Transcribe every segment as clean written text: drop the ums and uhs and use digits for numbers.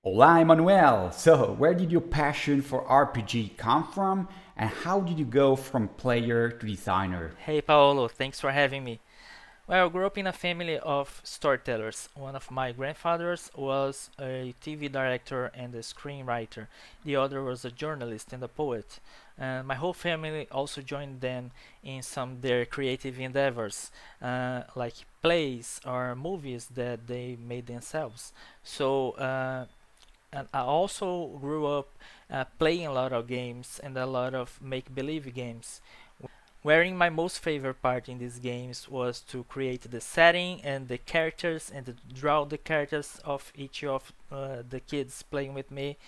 Hola, Emmanuel. So, where did your passion for RPG come from, and how did you go from player to designer? Hey Paolo, thanks for having me. Well, I grew up in a family of storytellers. One of my grandfathers was a TV director and a screenwriter. The other was a journalist and a poet. And my whole family also joined them in some of their creative endeavors, like plays or movies that they made themselves. And I also grew up playing a lot of games and a lot of make-believe games, wherein my most favorite part in these games was to create the setting and the characters and to draw the characters of each of the kids playing with me.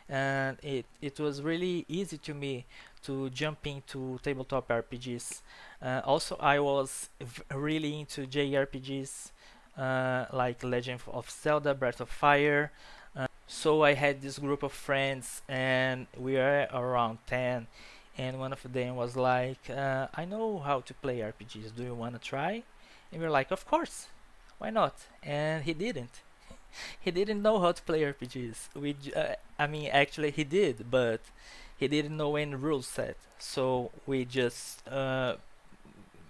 And it was really easy to me to jump into tabletop RPGs. Also, I was really into JRPGs like Legend of Zelda Breath of Fire. So I had this group of friends, and we were around 10. And one of them was like, I know how to play RPGs. Do you want to try? And we were like, of course. Why not? And he didn't. He didn't know how to play RPGs. I mean, actually, he did, but he didn't know any rule set. So we just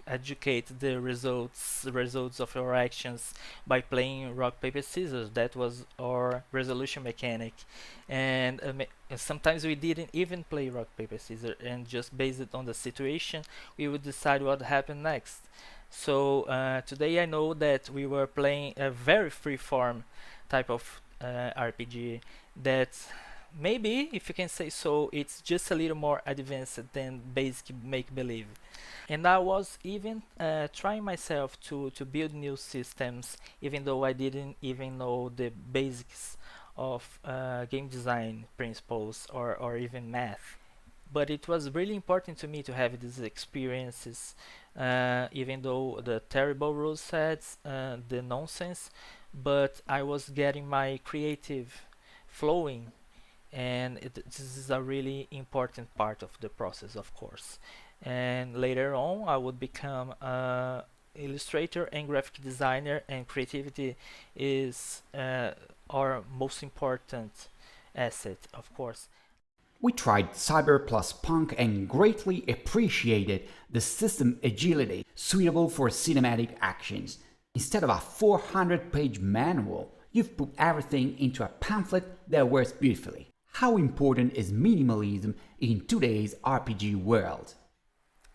educate the results of our actions by playing rock paper scissors. That was our resolution mechanic. And sometimes we didn't even play rock paper scissors, and just based it on the situation we would decide what happened next. So today I know that we were playing a very free form type of RPG that maybe, if you can say so, it's just a little more advanced than basic make believe. And I was even trying myself to build new systems, even though I didn't even know the basics of game design principles or even math. But it was really important to me to have these experiences, even though the terrible rule sets, the nonsense, but I was getting my creative flowing, and this is a really important part of the process, of course. And later on I would become a illustrator and graphic designer, and creativity is our most important asset, of course. We tried Cyber plus Punk and greatly appreciated the system agility suitable for cinematic actions. Instead of a 400-page manual, you've put everything into a pamphlet that works beautifully. How important is minimalism in today's RPG world?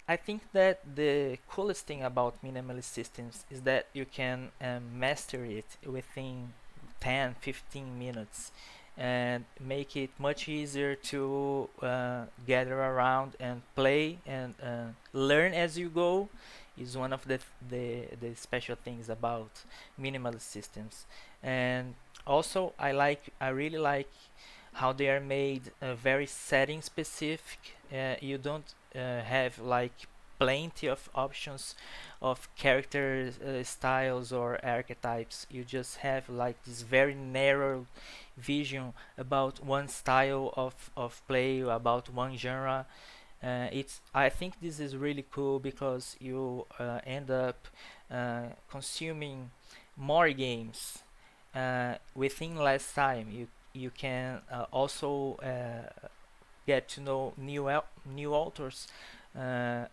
I think that the coolest thing about minimalist systems is that you can master it within 10 15 minutes and make it much easier to gather around and play and learn as you go is one of the special things about minimalist systems. And also I really like how they are made very setting specific. You don't have like plenty of options of character styles or archetypes. You just have like this very narrow vision about one style of play, about one genre. It's I think this is really cool because you end up consuming more games within less time. You can also get to know new authors uh,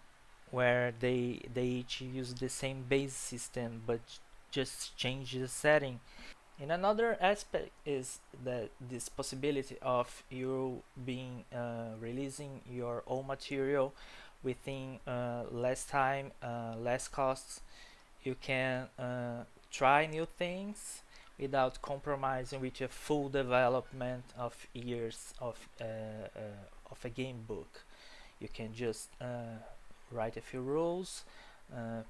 where they each use the same base system but just change the setting. And another aspect is that this possibility of you being releasing your own material within less time, less costs. You can try new things without compromising with a full development of years of a game book. You can just write a few rules,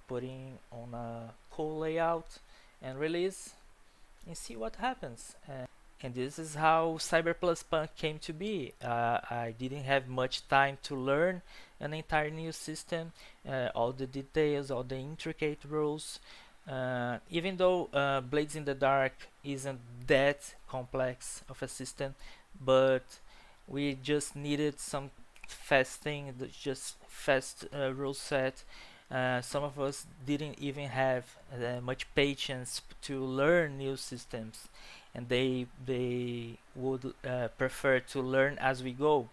putting on a cool layout, and release and see what happens. And this is how Cyber+PNK came to be. I didn't have much time to learn an entire new system, all the details, all the intricate rules. Even though Blades in the Dark isn't that complex of a system, but we just needed some fast thing, just fast rule set. Some of us didn't even have much patience to learn new systems, and they would prefer to learn as we go.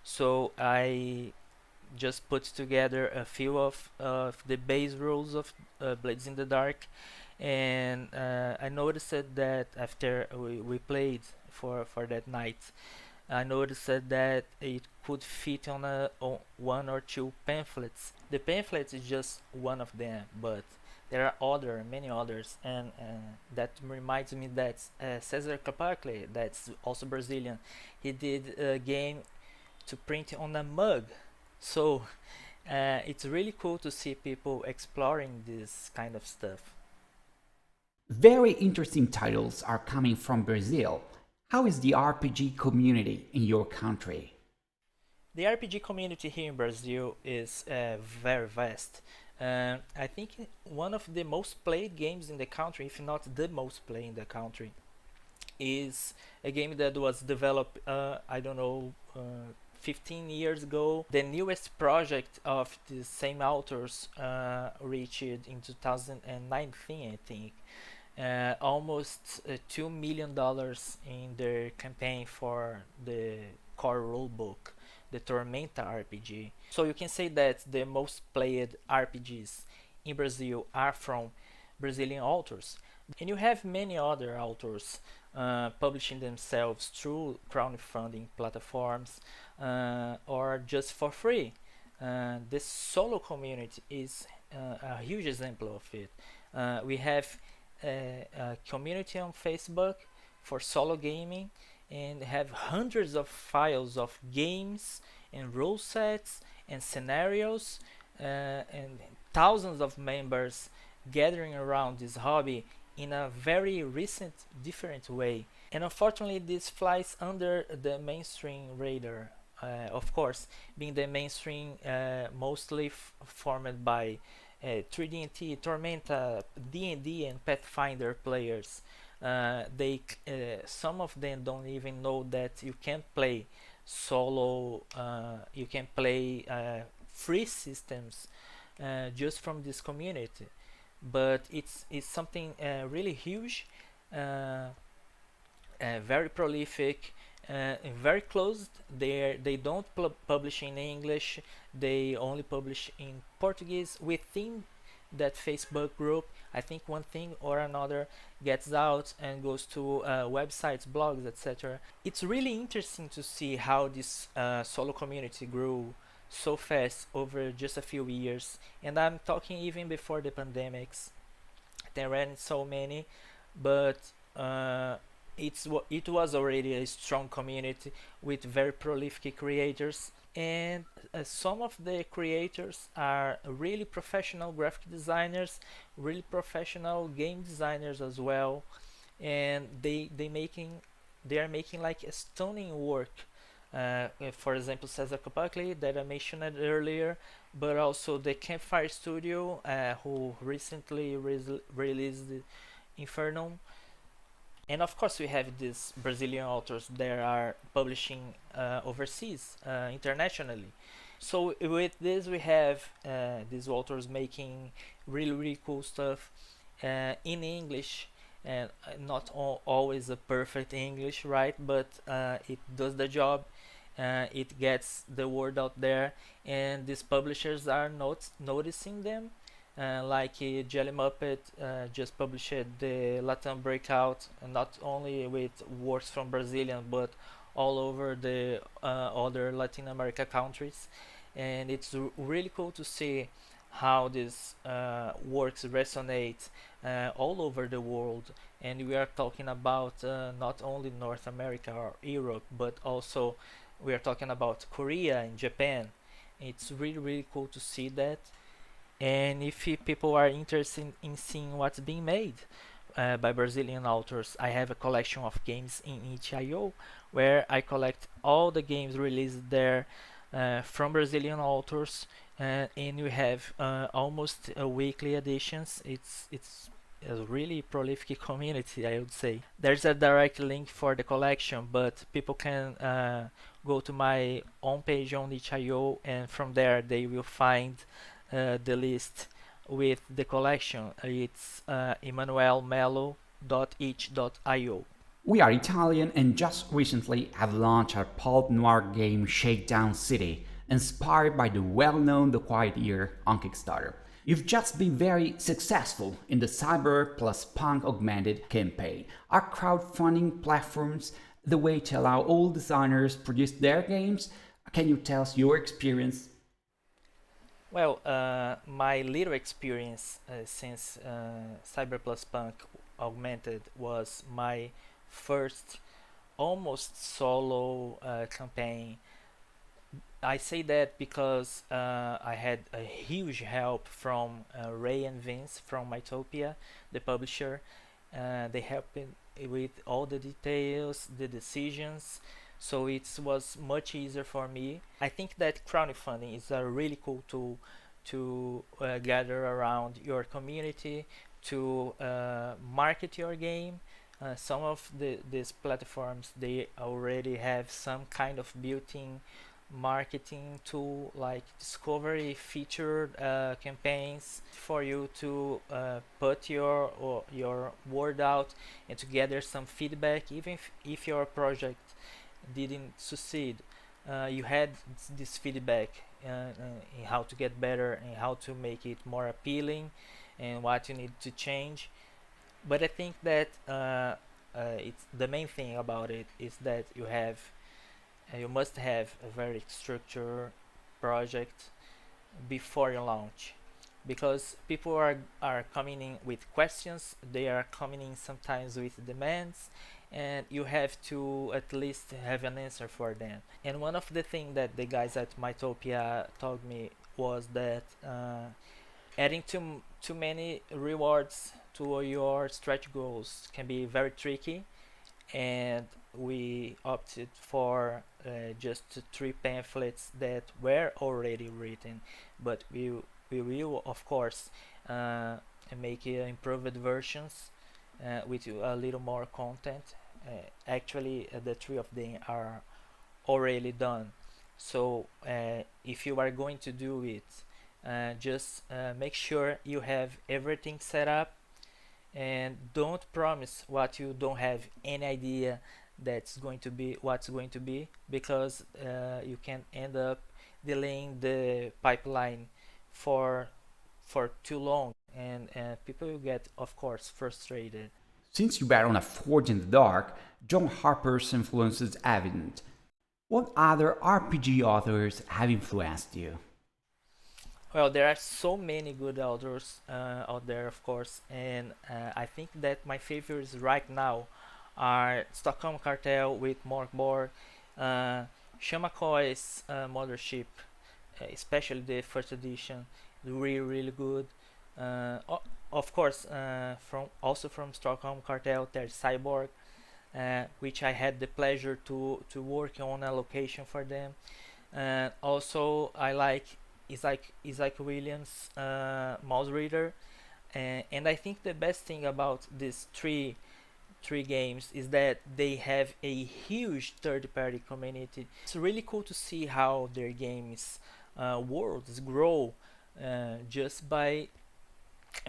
So I just put together a few of the base rules of Blades in the Dark, and I noticed that after we played for that night, I noticed that it could fit on one or two pamphlets. The pamphlet is just one of them, but there are many others, and that reminds me that Cesar Capacle, that's also Brazilian, he did a game to print on a mug. So it's really cool to see people exploring this kind of stuff. Very interesting titles are coming from Brazil. How is the RPG community in your country? The RPG community here in Brazil is very vast. I think one of the most played games in the country, if not the most played in the country, is a game that was developed, I don't know, 15 years ago. The newest project of the same authors reached in 2019, I think, almost $2 million in their campaign for the core rulebook, the Tormenta RPG. So you can say that the most played RPGs in Brazil are from Brazilian authors. And you have many other authors publishing themselves through crowdfunding platforms or just for free. This solo community is a huge example of it. We have a community on Facebook for solo gaming, and have hundreds of files of games and rule sets and scenarios, and thousands of members gathering around this hobby in a very recent, different way. And unfortunately, this flies under the mainstream radar. Of course, being the mainstream, mostly formed by 3D&T, Tormenta, D&D, and Pathfinder players. Some of them don't even know that you can play solo. You can play free systems just from this community. But it's something really huge, very prolific, and very closed. They don't publish in English. They only publish in Portuguese within that Facebook group. I think one thing or another gets out and goes to websites, blogs, etc. It's really interesting to see how this solo community grew so fast over just a few years, and I'm talking even before the pandemics. There weren't so many, but it was already a strong community with very prolific creators, and some of the creators are really professional graphic designers, really professional game designers as well, and they are making like a stunning work. For example, Cesar Capacle that I mentioned earlier, but also the Campfire Studio, who recently released Inferno. And of course, we have these Brazilian authors that are publishing overseas, internationally. So with this, we have these authors making really cool stuff in English, and not always a perfect English, right? But it does the job. It gets the word out there, and these publishers are noticing them. Like Jelly Muppet just published the Latin Breakout, not only with works from Brazilian but all over the other Latin America countries, and it's really cool to see how these works resonate all over the world. And we are talking about not only North America or Europe, but also we are talking about Korea and Japan. It's really cool to see that. And if people are interested in seeing what's being made by Brazilian authors, I have a collection of games in itch.io where I collect all the games released there from Brazilian authors, and we have almost weekly editions. It's a really prolific community, I would say. There's a direct link for the collection, but people can go to my own page on itch.io, and from there they will find the list with the collection. It's Emanoel Melo.itch.io. We are Italian and just recently have launched our pulp noir game Shakedown City, inspired by the well-known The Quiet Year on Kickstarter. You've just been very successful in the Cyber plus Punk Augmented campaign. Are crowdfunding platforms the way to allow all designers produce their games? Can you tell us your experience? Well, my little experience since Cyber plus Punk Augmented was my first almost solo campaign. I say that because I had a huge help from Ray and Vince from Mytopia, the publisher. They helped me with all the details, the decisions, so it was much easier for me. I think that crowdfunding is a really cool tool to gather around your community, to market your game. Some of these platforms, they already have some kind of built-in marketing tool like discovery featured campaigns for you to put your word out and to gather some feedback. Even if your project didn't succeed, you had this feedback in how to get better and how to make it more appealing and what you need to change. But I think that it's the main thing about it is that you must have a very structured project before you launch, because people are coming in with questions, they are coming in sometimes with demands, and you have to at least have an answer for them. And one of the things that the guys at Mytopia told me was that adding too many rewards to your stretch goals can be very tricky, and we opted for just three pamphlets that were already written, but we will of course make improved versions with a little more content. Actually, the three of them are already done. So if you are going to do it, just make sure you have everything set up, and don't promise what you don't have any idea that's going to be what's going to be, because you can end up delaying the pipeline for too long, and people will get of course frustrated. Since you bet on a Forge in the Dark, John Harper's influence is evident. What other RPG authors have influenced you? Well, there are so many good authors out there, of course, and I think that my favorites right now are Stockholm Cartel with Mark Borg, uh, Shamakoi's Mothership, especially the first edition, really good. Of course, from Stockholm Cartel, there's Cyborg, which I had the pleasure to work on a location for them. Also, I like Isaac Williams' Mouse Reader, and I think the best thing about these three games is that they have a huge third-party community. It's really cool to see how their games worlds grow just by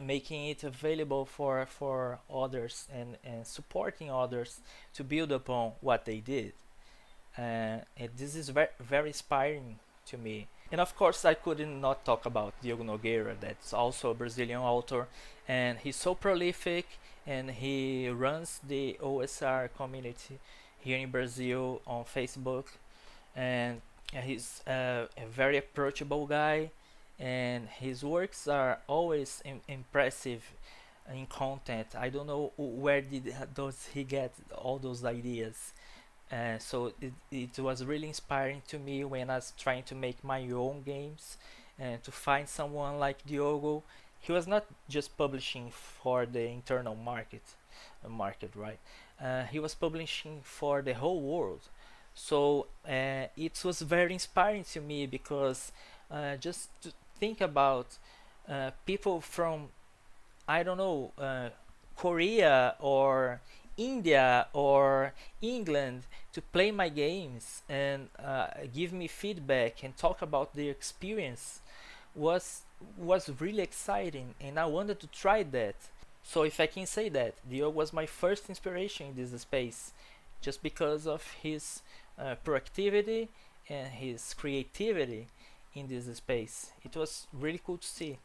making it available for others, and supporting others to build upon what they did. And this is very inspiring to me. And of course, I couldn't not talk about Diogo Nogueira, that's also a Brazilian author, and he's so prolific, and he runs the OSR community here in Brazil on Facebook, and he's a very approachable guy, and his works are always impressive in content. I don't know where did those he get all those ideas. So it was really inspiring to me when I was trying to make my own games, and to find someone like Diogo. He was not just publishing for the internal market, right? He was publishing for the whole world. So it was very inspiring to me, because just to think about people from, I don't know, Korea or India or England to play my games, and give me feedback and talk about their experience was really exciting, and I wanted to try that. So if I can say that, Dio was my first inspiration in this space, just because of his proactivity and his creativity in this space. It was really cool to see.